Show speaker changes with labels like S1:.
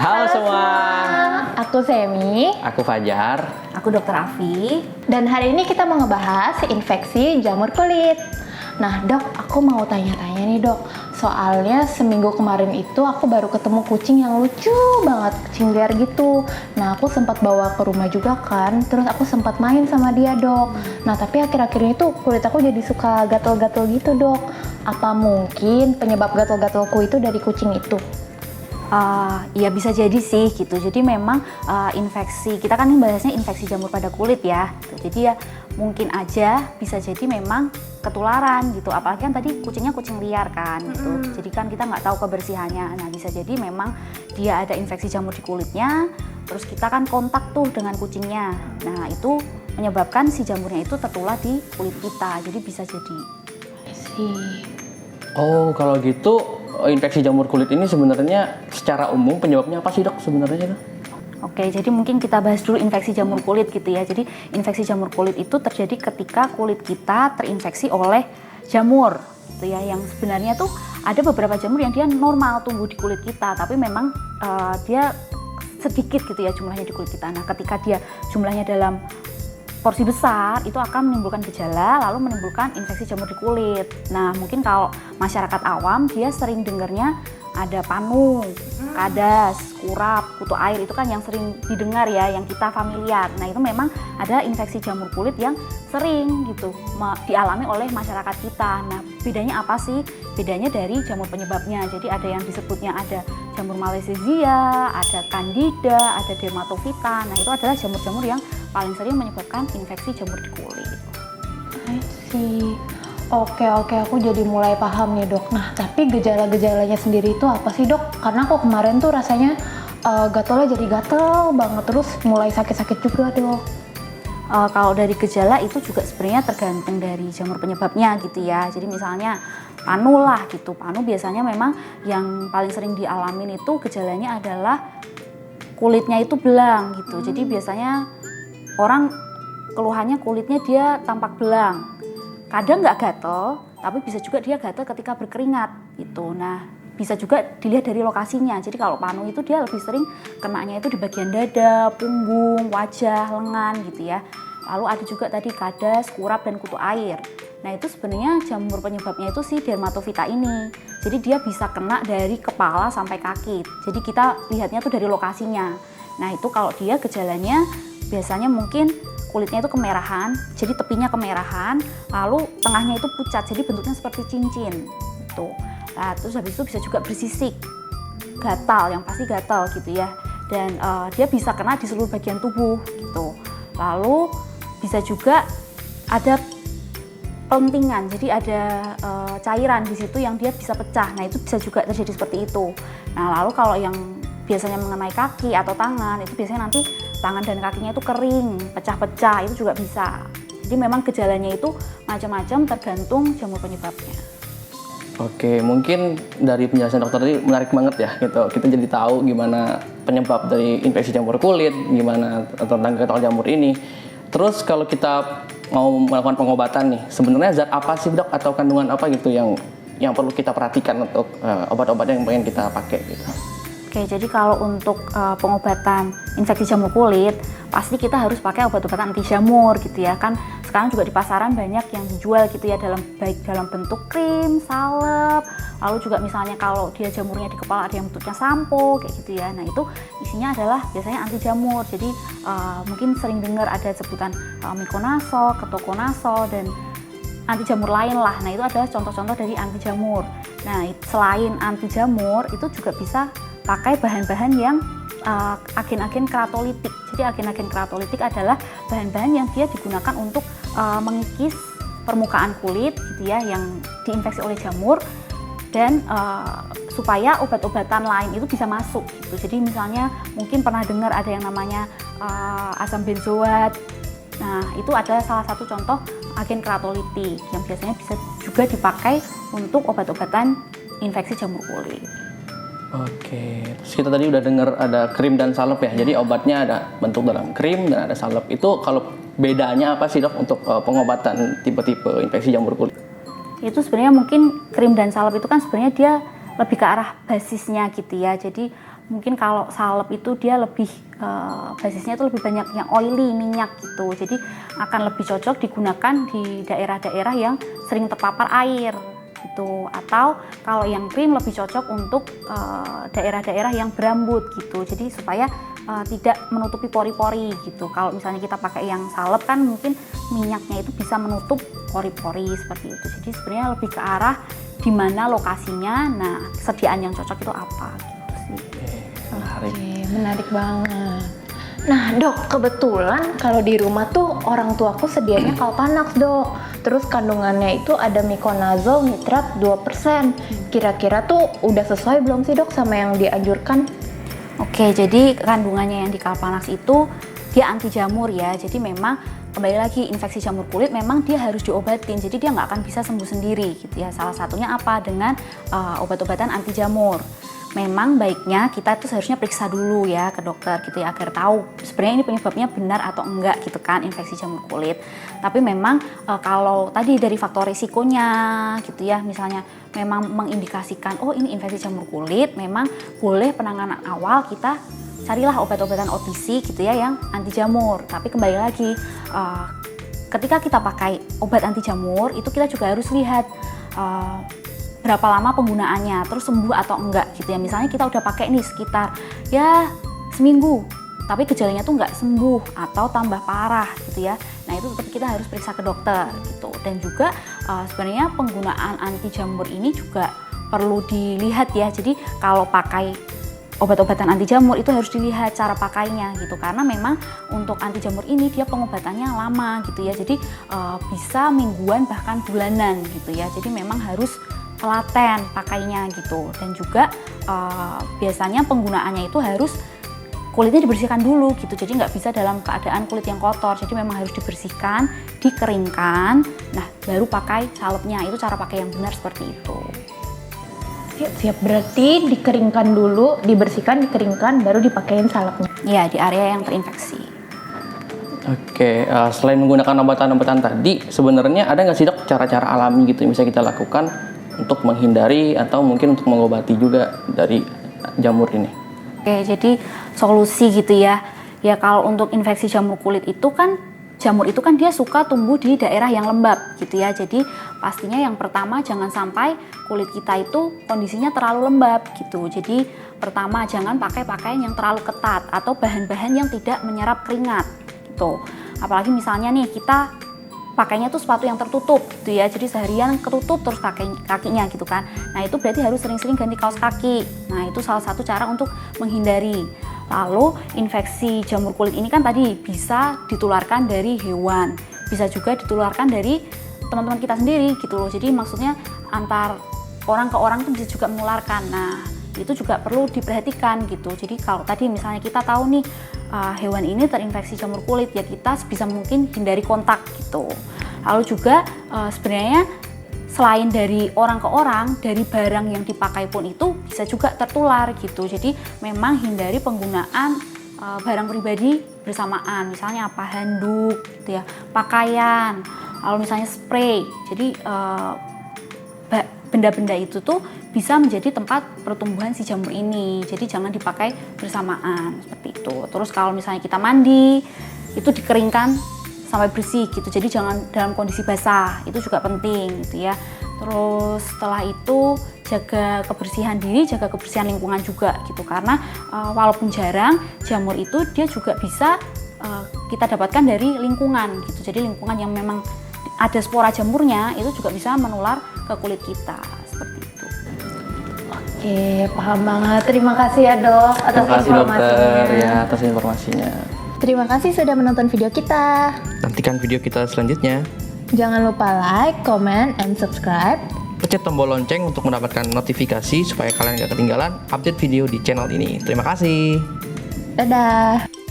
S1: Halo semua.
S2: Aku Semi.
S1: Aku Fajar.
S3: Aku Dokter Afi.
S2: Dan hari ini kita mau ngebahas infeksi jamur kulit. Nah dok, aku mau tanya-tanya nih dok. Soalnya seminggu kemarin itu aku baru ketemu kucing yang lucu banget, kucing liar gitu. Nah aku sempat bawa ke rumah juga kan, terus aku sempat main sama dia dok. Nah tapi akhir-akhir ini tuh kulit aku jadi suka gatel-gatel gitu dok. Apa mungkin penyebab gatel-gatelku itu dari kucing itu?
S3: Ya bisa jadi sih gitu. Jadi memang infeksi, kita kan bahasnya infeksi jamur pada kulit ya gitu. Jadi ya mungkin aja bisa jadi memang ketularan gitu. Apalagi kan tadi kucingnya kucing liar kan gitu. Jadi kan kita nggak tahu kebersihannya. Nah bisa jadi memang dia ada infeksi jamur di kulitnya. Terus kita kan kontak tuh dengan kucingnya. Nah itu menyebabkan si jamurnya itu tertular di kulit kita. Jadi bisa jadi.
S1: Oh kalau gitu infeksi jamur kulit ini sebenarnya secara umum penyebabnya apa sih dok sebenarnya dok?
S3: Oke, jadi mungkin kita bahas dulu infeksi jamur kulit gitu ya. Jadi infeksi jamur kulit itu terjadi ketika kulit kita terinfeksi oleh jamur gitu ya. Yang sebenarnya tuh ada beberapa jamur yang dia normal tumbuh di kulit kita, tapi memang dia sedikit gitu ya jumlahnya di kulit kita. Nah, ketika dia jumlahnya dalam porsi besar itu akan menimbulkan gejala lalu menimbulkan infeksi jamur di kulit. Nah mungkin kalau masyarakat awam dia sering dengarnya ada panu, kadas, kurap, kutu air itu kan yang sering didengar ya, yang kita familiar. Nah itu memang ada infeksi jamur kulit yang sering gitu dialami oleh masyarakat kita. Nah bedanya apa sih? Bedanya dari jamur penyebabnya. Jadi ada yang disebutnya ada jamur Malassezia, ada Candida, ada Dermatofita. Nah itu adalah jamur-jamur yang paling sering menyebabkan infeksi jamur di kulit.
S2: I see. Oke, aku jadi mulai paham nih dok. Nah, tapi gejala-gejalanya sendiri itu apa sih dok? Karena aku kemarin tuh rasanya gatalnya jadi gatel banget, terus mulai sakit-sakit juga dok.
S3: Kalau dari gejala itu juga sebenarnya tergantung dari jamur penyebabnya gitu ya. Jadi misalnya panu lah gitu. Panu biasanya memang yang paling sering dialamin itu gejalanya adalah kulitnya itu belang gitu. Jadi biasanya orang keluhannya kulitnya dia tampak belang. Kadang nggak gatel, tapi bisa juga dia gatel ketika berkeringat gitu. Nah, bisa juga dilihat dari lokasinya. Jadi kalau panu itu dia lebih sering kenanya itu di bagian dada, punggung, wajah, lengan gitu ya. Lalu ada juga tadi kadas, kurap, dan kutu air. Nah itu sebenarnya jamur penyebabnya itu si Dermatofita ini. Jadi dia bisa kena dari kepala sampai kaki. Jadi kita lihatnya tuh dari lokasinya. Nah itu kalau dia gejalanya biasanya mungkin kulitnya itu kemerahan, jadi tepinya kemerahan, lalu tengahnya itu pucat, jadi bentuknya seperti cincin gitu. Nah, terus habis itu bisa juga bersisik, gatal, yang pasti gatal gitu ya. Dan dia bisa kena di seluruh bagian tubuh gitu. Lalu bisa juga ada pelentingan, jadi ada cairan di situ yang dia bisa pecah. Nah itu bisa juga terjadi seperti itu. Nah lalu kalau yang biasanya mengenai kaki atau tangan itu biasanya nanti tangan dan kakinya itu kering, pecah-pecah, itu juga bisa. Jadi memang gejalanya itu macam-macam tergantung jamur penyebabnya.
S1: Oke, mungkin dari penjelasan dokter tadi menarik banget ya gitu. Kita jadi tahu gimana penyebab dari infeksi jamur kulit, gimana tentang gatal jamur ini. Terus kalau kita mau melakukan pengobatan nih, sebenarnya zat apa sih dok atau kandungan apa gitu yang perlu kita perhatikan untuk obat-obat yang pengen kita pakai gitu?
S3: Oke, jadi kalau untuk pengobatan infeksi jamur kulit, pasti kita harus pakai obat-obatan anti jamur gitu ya. Kan sekarang juga di pasaran banyak yang dijual gitu ya, baik dalam bentuk krim, salep, lalu juga misalnya kalau dia jamurnya di kepala ada yang bentuknya sampo kayak gitu ya. Nah itu isinya adalah biasanya anti jamur. Jadi mungkin sering dengar ada sebutan Miconazol, Ketoconazol, dan anti jamur lain lah. Nah itu adalah contoh-contoh dari anti jamur. Nah selain anti jamur itu juga bisa pakai bahan-bahan yang agen-agen keratolitik. Jadi agen-agen keratolitik adalah bahan-bahan yang dia digunakan untuk mengikis permukaan kulit gitu ya yang diinfeksi oleh jamur, dan supaya obat-obatan lain itu bisa masuk gitu. Jadi misalnya mungkin pernah dengar ada yang namanya asam benzoat. Nah itu adalah salah satu contoh agen keratolitik yang biasanya bisa juga dipakai untuk obat-obatan infeksi jamur kulit.
S1: Oke, terus kita tadi udah dengar ada krim dan salep ya. Jadi obatnya ada bentuk dalam krim dan ada salep. Itu kalau bedanya apa sih dok untuk pengobatan tipe-tipe infeksi jamur kulit?
S3: Itu sebenarnya mungkin krim dan salep itu kan sebenarnya dia lebih ke arah basisnya gitu ya. Jadi Mungkin kalau salep itu dia lebih basisnya itu lebih banyak yang oily, minyak gitu. Jadi akan lebih cocok digunakan di daerah-daerah yang sering terpapar air gitu. Atau kalau yang krim lebih cocok untuk daerah-daerah yang berambut gitu. Jadi supaya tidak menutupi pori-pori gitu. Kalau misalnya kita pakai yang salep kan mungkin minyaknya itu bisa menutup pori-pori seperti itu. Jadi sebenarnya lebih ke arah di mana lokasinya, nah sediaan yang cocok itu apa gitu sih.
S1: Menarik.
S2: Oke, menarik banget. Nah dok, kebetulan kalau di rumah tuh orang tuaku sedianya Kalpanax dok. Terus kandungannya itu ada miconazole nitrat 2%. Kira-kira tuh udah sesuai belum sih dok sama yang dianjurkan?
S3: Oke, jadi kandungannya yang di Kalpanax itu dia anti jamur ya. Jadi memang kembali lagi infeksi jamur kulit memang dia harus diobatin. Jadi dia nggak akan bisa sembuh sendiri gitu ya. Salah satunya apa? Dengan obat-obatan anti jamur. Memang baiknya kita tuh seharusnya periksa dulu ya ke dokter gitu ya agar tahu sebenarnya ini penyebabnya benar atau enggak gitu kan infeksi jamur kulit. Tapi memang kalau tadi dari faktor risikonya gitu ya, misalnya memang mengindikasikan oh ini infeksi jamur kulit, memang boleh penanganan awal kita carilah obat-obatan OTC gitu ya yang anti jamur. Tapi kembali lagi ketika kita pakai obat anti jamur itu kita juga harus lihat berapa lama penggunaannya, terus sembuh atau enggak gitu ya. Misalnya kita udah pakai nih sekitar ya seminggu, tapi gejalanya tuh nggak sembuh atau tambah parah gitu ya. Nah itu tetap kita harus periksa ke dokter gitu. Dan juga sebenarnya penggunaan anti jamur ini juga perlu dilihat ya. Jadi kalau pakai obat-obatan anti jamur itu harus dilihat cara pakainya gitu. Karena memang untuk anti jamur ini dia pengobatannya lama gitu ya. Jadi bisa mingguan bahkan bulanan gitu ya. Jadi memang harus telaten pakainya gitu. Dan juga biasanya penggunaannya itu harus kulitnya dibersihkan dulu gitu. Jadi nggak bisa dalam keadaan kulit yang kotor. Jadi memang harus dibersihkan, dikeringkan. Nah baru pakai salepnya. Itu cara pakai yang benar seperti itu.
S2: Siap, berarti dikeringkan dulu, dibersihkan, dikeringkan, baru dipakein salepnya.
S3: Ya di area yang terinfeksi.
S1: Oke, selain menggunakan obat-obatan tadi, sebenarnya ada nggak sih dok cara-cara alami gitu yang bisa kita lakukan untuk menghindari atau mungkin untuk mengobati juga dari jamur ini?
S3: Oke, jadi solusi gitu ya. Ya kalau untuk infeksi jamur kulit itu kan jamur itu kan dia suka tumbuh di daerah yang lembab gitu ya. Jadi pastinya yang pertama jangan sampai kulit kita itu kondisinya terlalu lembab gitu. Jadi pertama jangan pakai pakaian yang terlalu ketat atau bahan-bahan yang tidak menyerap keringat gitu. Apalagi misalnya nih kita pakainya tuh sepatu yang tertutup gitu ya. Jadi seharian ketutup terus kakinya gitu kan. Nah itu berarti harus sering-sering ganti kaos kaki. Nah itu salah satu cara untuk menghindari. Lalu infeksi jamur kulit ini kan tadi bisa ditularkan dari hewan, bisa juga ditularkan dari teman-teman kita sendiri gitu loh. Jadi maksudnya antar orang ke orang itu bisa juga menularkan. Nah itu juga perlu diperhatikan gitu. Jadi kalau tadi misalnya kita tahu nih hewan ini terinfeksi jamur kulit ya kita sebisa mungkin hindari kontak gitu. Lalu juga sebenarnya selain dari orang ke orang, dari barang yang dipakai pun itu bisa juga tertular gitu. Jadi memang hindari penggunaan barang pribadi bersamaan. Misalnya apa, handuk gitu ya, pakaian, lalu misalnya spray. Jadi benda-benda itu tuh bisa menjadi tempat pertumbuhan si jamur ini. Jadi jangan dipakai bersamaan seperti itu. Terus kalau misalnya kita mandi, itu dikeringkan sampai bersih gitu. Jadi jangan dalam kondisi basah. Itu juga penting gitu ya. Terus setelah itu jaga kebersihan diri, jaga kebersihan lingkungan juga gitu. Karena walaupun jarang, jamur itu dia juga bisa kita dapatkan dari lingkungan gitu. Jadi lingkungan yang memang ada spora jamurnya itu juga bisa menular ke kulit kita seperti itu.
S2: Oke, paham banget. Terima kasih ya dok atas
S1: Terima kasih
S2: informasinya.
S1: dokter ya atas informasinya.
S2: Terima kasih sudah menonton video kita.
S1: Nantikan video kita selanjutnya.
S2: Jangan lupa like, comment, and subscribe.
S1: Pencet tombol lonceng untuk mendapatkan notifikasi supaya kalian gak ketinggalan update video di channel ini. Terima kasih.
S2: Dadah.